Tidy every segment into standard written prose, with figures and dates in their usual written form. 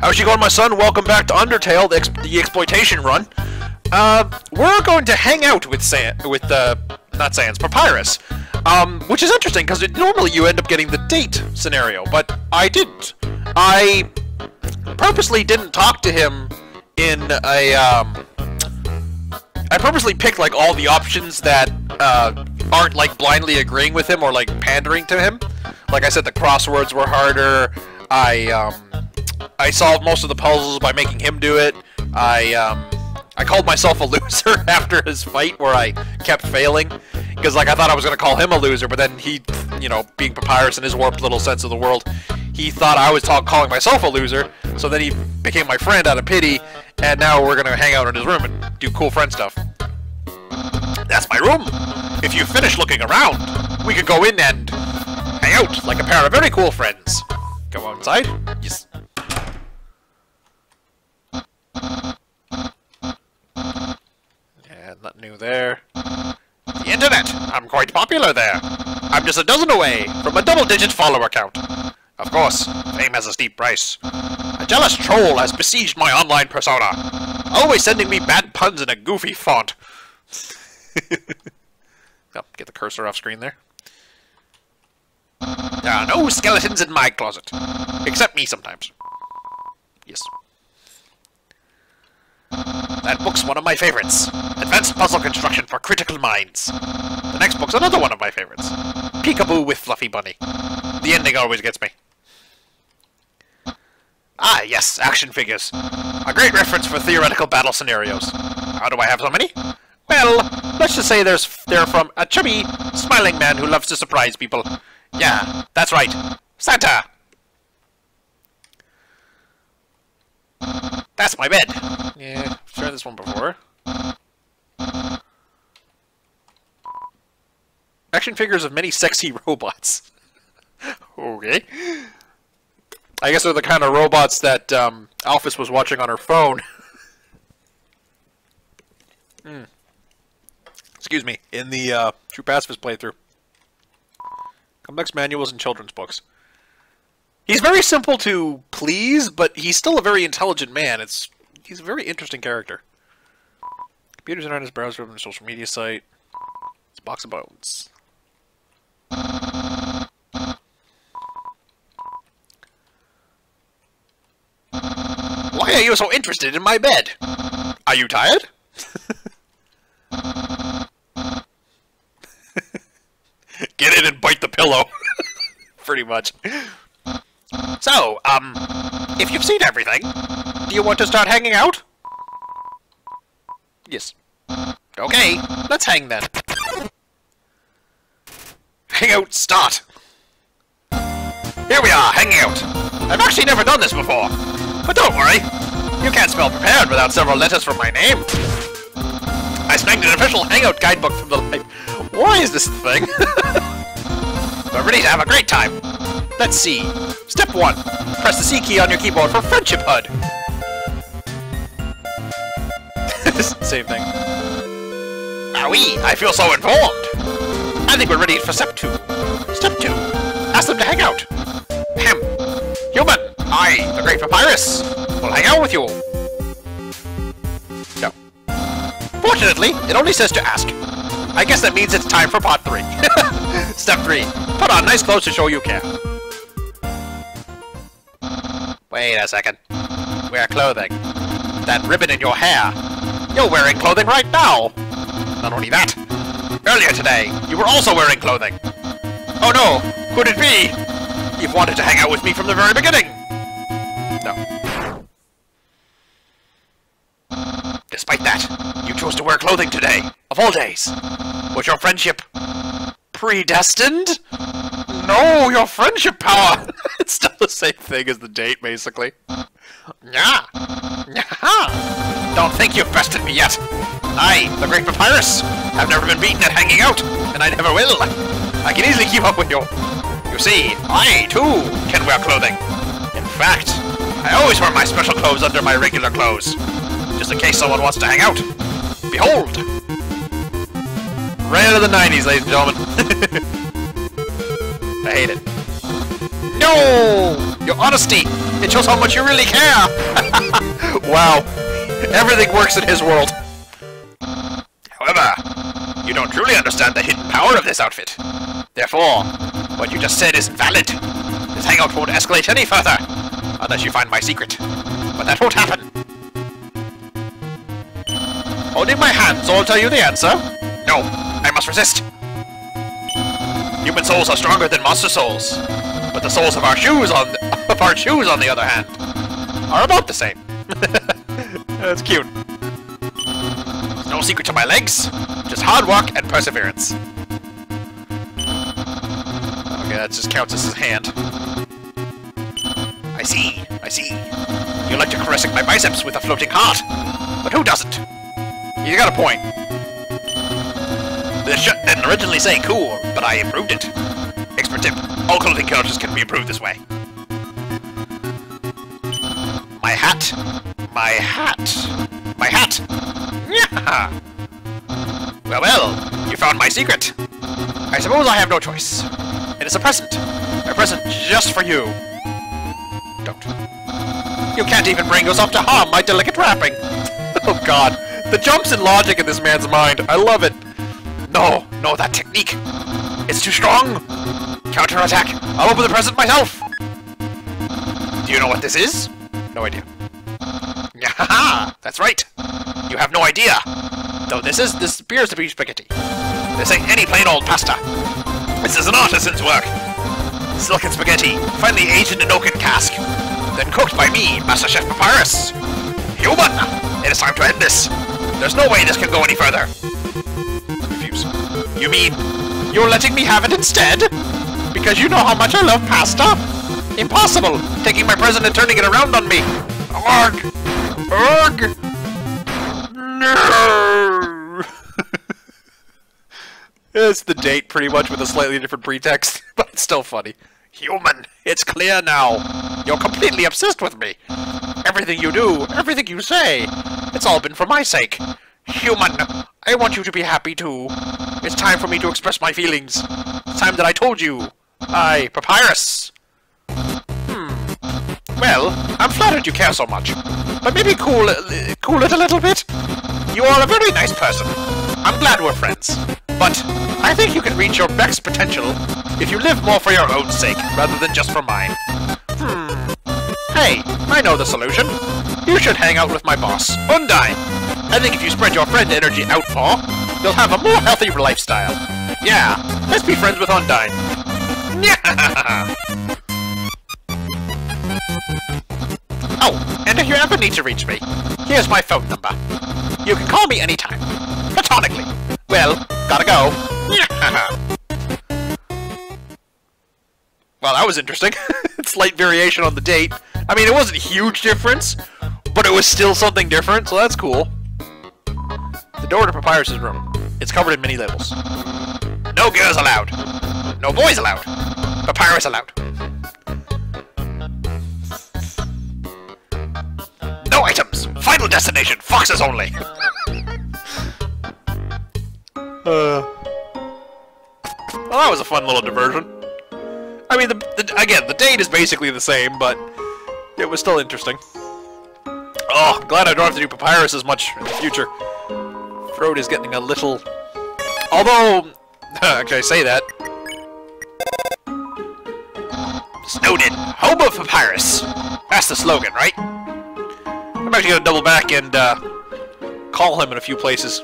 How's she going, my son? Welcome back to Undertale, the exploitation run. We're going to hang out with Papyrus. Which is interesting, because normally you end up getting the date scenario, but I didn't. I purposely didn't talk to him in a, I purposely picked, like, all the options that, aren't, like, blindly agreeing with him or, like, pandering to him. Like I said, the crosswords were harder. I solved most of the puzzles by making him do it. I called myself a loser after his fight where I kept failing. Because, like, I thought I was going to call him a loser, but then he, you know, being Papyrus in his warped little sense of the world, he thought I was calling myself a loser, so then he became my friend out of pity, and now we're going to hang out in his room and do cool friend stuff. That's my room! If you finish looking around, we could go in and hang out like a pair of very cool friends. Go outside? Yes. Yeah, nothing new there. The internet! I'm quite popular there. I'm just a dozen away from a double-digit follower count. Of course, fame has a steep price. A jealous troll has besieged my online persona, always sending me bad puns in a goofy font. Oh, get the cursor off screen there. There are no skeletons in my closet. Except me sometimes. Yes. That book's one of my favorites. Advanced puzzle construction for critical minds. The next book's another one of my favorites. Peekaboo with Fluffy Bunny. The ending always gets me. Ah, yes, action figures. A great reference for theoretical battle scenarios. How do I have so many? Well, let's just say they're from a chubby, smiling man who loves to surprise people. Yeah, that's right. Santa! That's my bed. Yeah, I've tried this one before. Action figures of many sexy robots. Okay. I guess they're the kind of robots that Alphys was watching on her phone. Excuse me, in the True Pacifist playthrough. Complex manuals and children's books. He's very simple to please, but he's still a very intelligent man. He's a very interesting character. Computers are on his browser and social media site. It's a box of bones. Why are you so interested in my bed? Are you tired? Get in and bite the pillow. Pretty much. So, if you've seen everything, do you want to start hanging out? Yes. Okay, let's hang then. Hangout start. Here we are, hanging out. I've actually never done this before. But don't worry, you can't spell prepared without several letters from my name. I snagged an official hangout guidebook from the library. Why is this thing? We're ready to have a great time. Let's see. Step 1. Press the C key on your keyboard for Friendship HUD. Same thing. Wowee, I feel so informed. I think we're ready for Step 2. Step 2. Ask them to hang out. Ahem. Human, I, the great Papyrus, will hang out with you. No. Fortunately, it only says to ask. I guess that means it's time for part 3. Step 3. Put on nice clothes to show you care. Wait a second. Wear clothing. That ribbon in your hair. You're wearing clothing right now. Not only that. Earlier today, you were also wearing clothing. Oh no, could it be? You've wanted to hang out with me from the very beginning. No. Despite that, you chose to wear clothing today, of all days. Was your friendship predestined? No, your friendship power! It's still the same thing as the date, basically. Yeah. Don't think you've bested me yet. I, the great Papyrus, have never been beaten at hanging out, and I never will. I can easily keep up with you. You see, I, too, can wear clothing. In fact, I always wear my special clothes under my regular clothes, just in case someone wants to hang out. Behold! Right out of the 90s, ladies and gentlemen. I hate it. No! Your honesty! It shows how much you really care! Wow. Everything works in his world. However, you don't truly understand the hidden power of this outfit. Therefore, what you just said isn't valid. This hangout won't escalate any further, unless you find my secret. But that won't happen. Holding my hand, so I'll tell you the answer. No, I must resist. Human souls are stronger than monster souls, but the souls of our shoes, on the other hand, are about the same. That's cute. There's no secret to my legs, just hard work and perseverance. Okay, that just counts as his hand. I see. You like to caressing my biceps with a floating heart, but who doesn't? You got a point. This didn't originally say cool, but I improved it. Expert tip, all clothing characters can be improved this way. My hat. Yeah. Well, you found my secret. I suppose I have no choice. It is a present. A present just for you. Don't. You can't even bring yourself to harm my delicate wrapping. Oh god. The jumps in logic in this man's mind. I love it. No, that technique. It's too strong. Counterattack. I'll open the present myself. Do you know what this is? No idea. Yahaha! That's right. You have no idea. Though this appears to be spaghetti. This ain't any plain old pasta. This is an artisan's work. Silken spaghetti, finely aged in an oaken cask, then cooked by me, Master Chef Papyrus. Human! It is time to end this. There's no way this can go any further. Refuse. You mean you're letting me have it instead? Because you know how much I love pasta? Impossible! Taking my present and turning it around on me. Arg! Arg! No! It's the date, pretty much, with a slightly different pretext, but it's still funny. Human, it's clear now. You're completely obsessed with me. Everything you do, everything you say, it's all been for my sake. Human, I want you to be happy too. It's time for me to express my feelings. It's time that I told you. Papyrus. Well, I'm flattered you care so much, but maybe cool it a little bit. You are a very nice person. I'm glad we're friends, but I think you can reach your best potential if you live more for your own sake rather than just for mine. Hey, I know the solution. You should hang out with my boss, Undyne. I think if you spread your friend energy out more, you'll have a more healthy lifestyle. Yeah, let's be friends with Undyne. Oh, and if you ever need to reach me, here's my phone number. You can call me anytime. Platonically. Well, gotta go. Well, that was interesting. Slight variation on the date. I mean, it wasn't a huge difference, but it was still something different, so that's cool. The door to Papyrus' room. It's covered in many labels. No girls allowed. No boys allowed. Papyrus allowed. No items! Final destination! Foxes only! Well, that was a fun little diversion. I mean, again, the date is basically the same, but it was still interesting. Oh, I'm glad I don't have to do Papyrus as much in the future. Throat is getting a little... Although... Actually, I say that. Snowden, home of Papyrus. That's the slogan, right? I'm actually gonna double back and call him in a few places.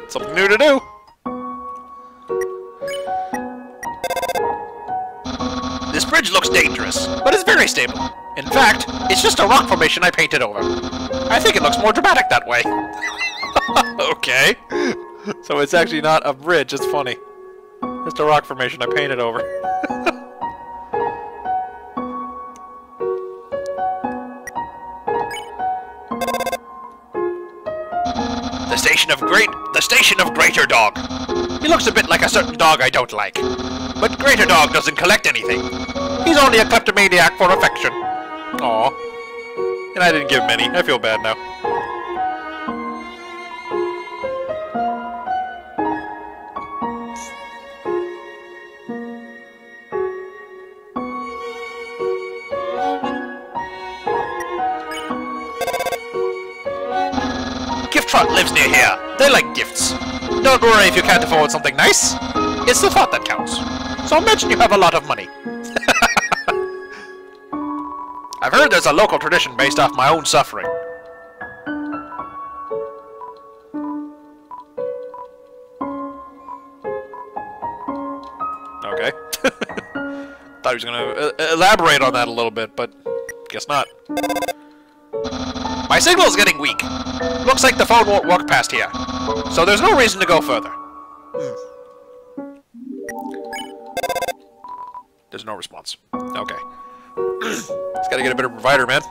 Something new to do. This bridge looks dangerous, but it's very stable. In fact, it's just a rock formation I painted over. I think it looks more dramatic that way. Okay. So it's actually not a bridge, it's funny. Just a rock formation I painted over. The station of Greater Dog. He looks a bit like a certain dog I don't like. But Greater Dog doesn't collect anything. He's only a kleptomaniac for affection. Aw. And I didn't give him any. I feel bad now. Trot lives near here. They like gifts. Don't worry if you can't afford something nice. It's the thought that counts. So imagine you have a lot of money. I've heard there's a local tradition based off my own suffering. Okay. Thought he was gonna elaborate on that a little bit, but guess not. My signal is getting weak. Looks like the phone won't work past here. So there's no reason to go further. There's no response. Okay. Just gotta get a better provider, man.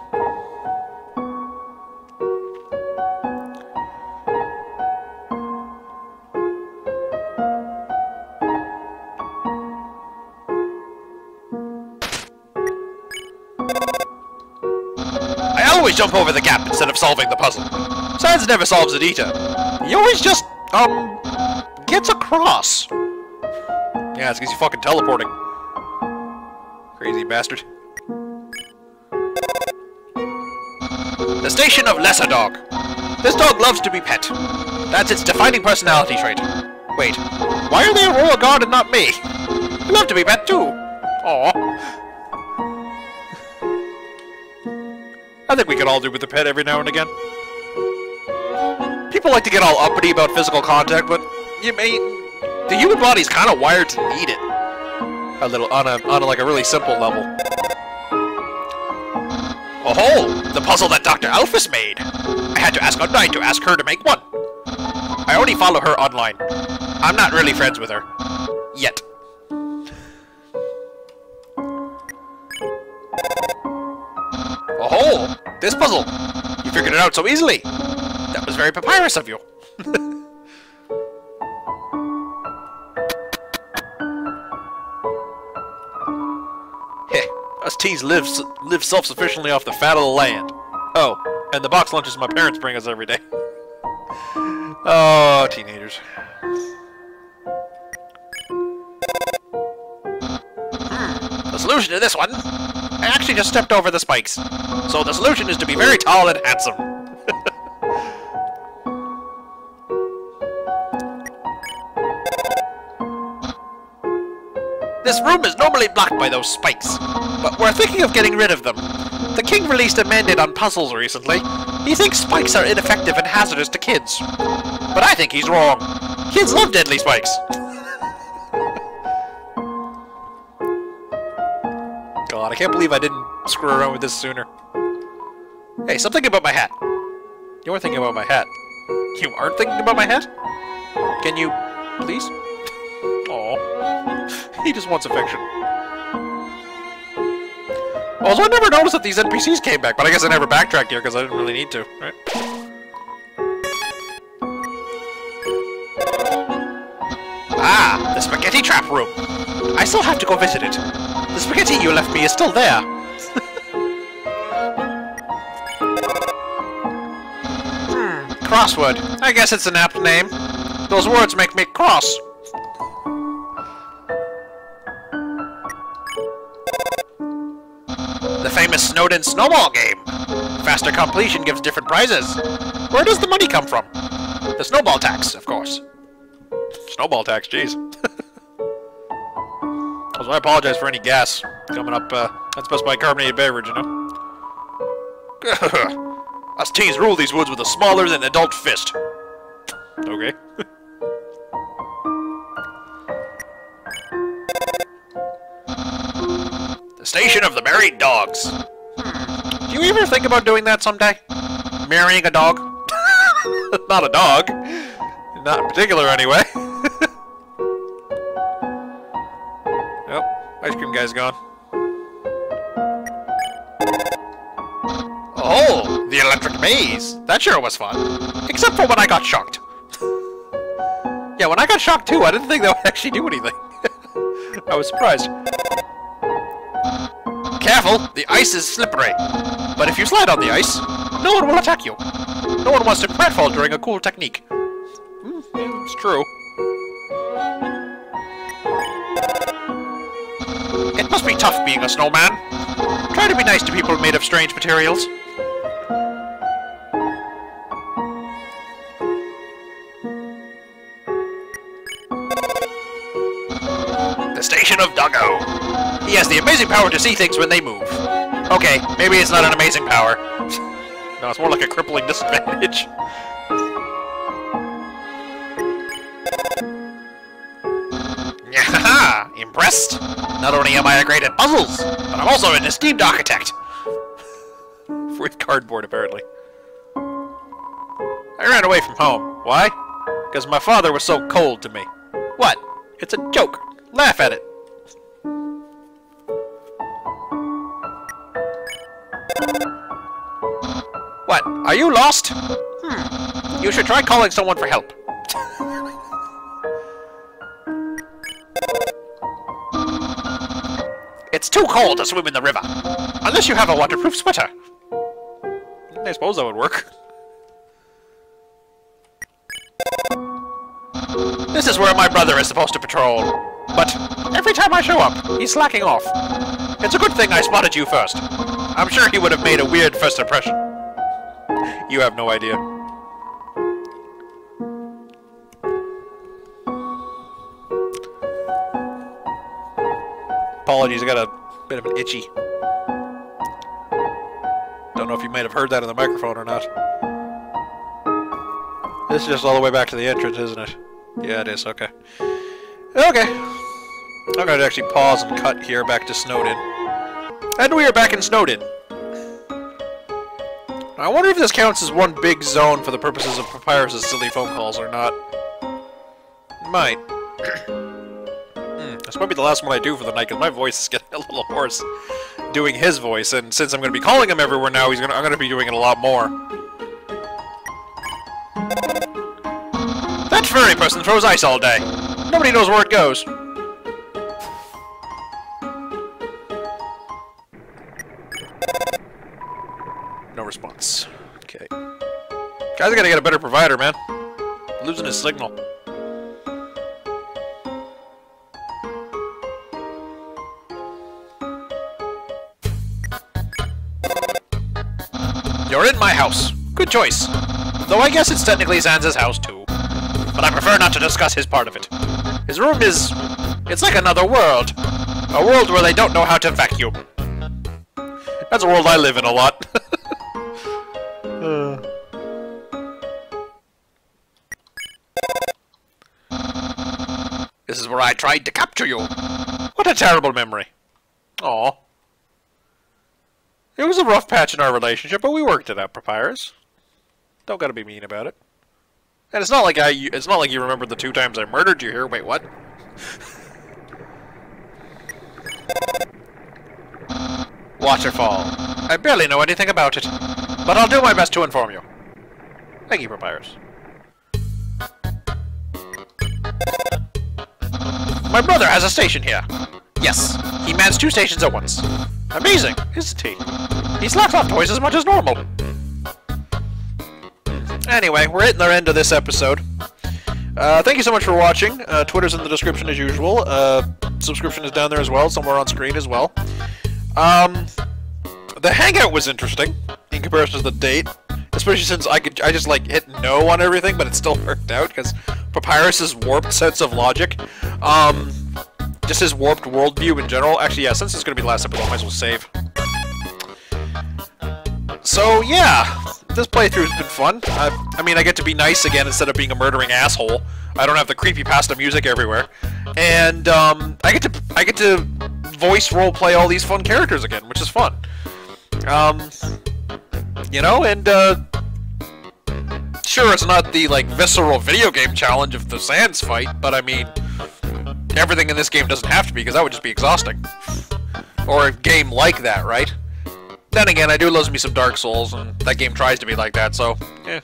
I always jump over the gap instead of solving the puzzle. Sans never solves it either. He always just, gets across. Yeah, it's because he's fucking teleporting. Crazy bastard. The station of Lesser Dog. This dog loves to be pet. That's its defining personality trait. Wait, why are they a royal guard and not me? I love to be pet too. Aww. I think we could all do with a pet every now and again. People like to get all uppity about physical contact, but the human body's kind of wired to need it. A little on a like a really simple level. Oh, the puzzle that Dr. Alphys made. I had to ask Undyne to ask her to make one. I only follow her online. I'm not really friends with her. Yet. Oh, this puzzle. You figured it out so easily. That was very Papyrus of you. Heh, us teens live self-sufficiently off the fat of the land. Oh, and the box lunches my parents bring us every day. Oh, teenagers. The solution to this one, I actually just stepped over the spikes. So the solution is to be very tall and handsome. This room is normally blocked by those spikes, but we're thinking of getting rid of them. The king released a mandate on puzzles recently. He thinks spikes are ineffective and hazardous to kids. But I think he's wrong. Kids love deadly spikes. God, I can't believe I didn't screw around with this sooner. Hey, something about my hat. You're thinking about my hat. You aren't thinking about my hat? Can you, please? Aww. He just wants affection. Also, I never noticed that these NPCs came back, but I guess I never backtracked here because I didn't really need to, right? Ah, the spaghetti trap room. I still have to go visit it. The spaghetti you left me is still there. Crossword. I guess it's an apt name. Those words make me cross. The famous Snowden snowball game. Faster completion gives different prizes. Where does the money come from? The snowball tax, of course. Snowball tax, jeez. Also, I apologize for any gas coming up. That's supposed to be carbonated beverage, you know? Us teens rule these woods with a smaller than adult fist. Okay. The station of the married dogs. Do you ever think about doing that someday? Marrying a dog? Not a dog. Not in particular, anyway. Oh, ice cream guy's gone. Oh, the electric maze. That sure was fun. Except for when I got shocked. Yeah, when I got shocked too, I didn't think that would actually do anything. I was surprised. Careful, the ice is slippery. But if you slide on the ice, no one will attack you. No one wants to pratfall during a cool technique. Yeah, it's true. It must be tough being a snowman. Try to be nice to people made of strange materials. Exploitation of Doggo. He has the amazing power to see things when they move. Okay, maybe it's not an amazing power. No, it's more like a crippling disadvantage. Haha! Impressed? Not only am I a great at puzzles, but I'm also an esteemed architect. With cardboard, apparently. I ran away from home. Why? Because my father was so cold to me. What? It's a joke. Laugh at it. What? Are you lost? You should try calling someone for help. It's too cold to swim in the river. Unless you have a waterproof sweater. I suppose that would work. This is where my brother is supposed to patrol. But every time I show up, he's slacking off. It's a good thing I spotted you first. I'm sure he would have made a weird first impression. You have no idea. Apologies, I got a bit of an itchy. Don't know if you might have heard that in the microphone or not. This is just all the way back to the entrance, isn't it? Yeah, it is. Okay. Okay. I'm going to actually pause and cut here back to Snowdin. And we are back in Snowdin. I wonder if this counts as one big zone for the purposes of Papyrus' silly phone calls or not. It might. This might be the last one I do for the night, because my voice is getting a little hoarse doing his voice, and since I'm going to be calling him everywhere now, I'm going to be doing it a lot more. That furry person throws ice all day. Nobody knows where it goes. No response. Okay. Guys, I gotta get a better provider, man. Losing his signal. You're in my house. Good choice. Though I guess it's technically Sans' house, too. But I prefer not to discuss his part of it. His room is... it's like another world. A world where they don't know how to vacuum. That's a world I live in a lot. This is where I tried to capture you. What a terrible memory. Aw. It was a rough patch in our relationship, but we worked it out, Papyrus. Don't gotta be mean about it. And it's not like you remembered the 2 times I murdered you here. Wait, what? Waterfall. I barely know anything about it, but I'll do my best to inform you. Thank you, Papyrus. My brother has a station here. Yes, he mans 2 stations at once. Amazing, isn't he? He slacks off twice as much as normal. Anyway, we're hitting the end of this episode. Thank you so much for watching. Twitter's in the description as usual. Subscription is down there as well, somewhere on screen as well. The hangout was interesting in comparison to the date, especially since I just like hit no on everything, but it still worked out because Papyrus's warped sense of logic, just his warped worldview in general. Actually, yeah, since it's gonna be the last episode, I might as well save. So yeah, this playthrough has been fun. I mean, I get to be nice again instead of being a murdering asshole. I don't have the creepypasta music everywhere, and I get to voice roleplay all these fun characters again, which is fun. You know, and sure, it's not the like visceral video game challenge of the Sans fight, but I mean, everything in this game doesn't have to be, because that would just be exhausting. Or a game like that, right? Then again, I do love me some Dark Souls, and that game tries to be like that, so, yeah.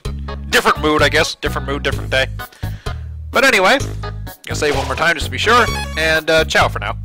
Different mood, I guess. Different mood, different day. But anyway, I'll save one more time just to be sure, and ciao for now.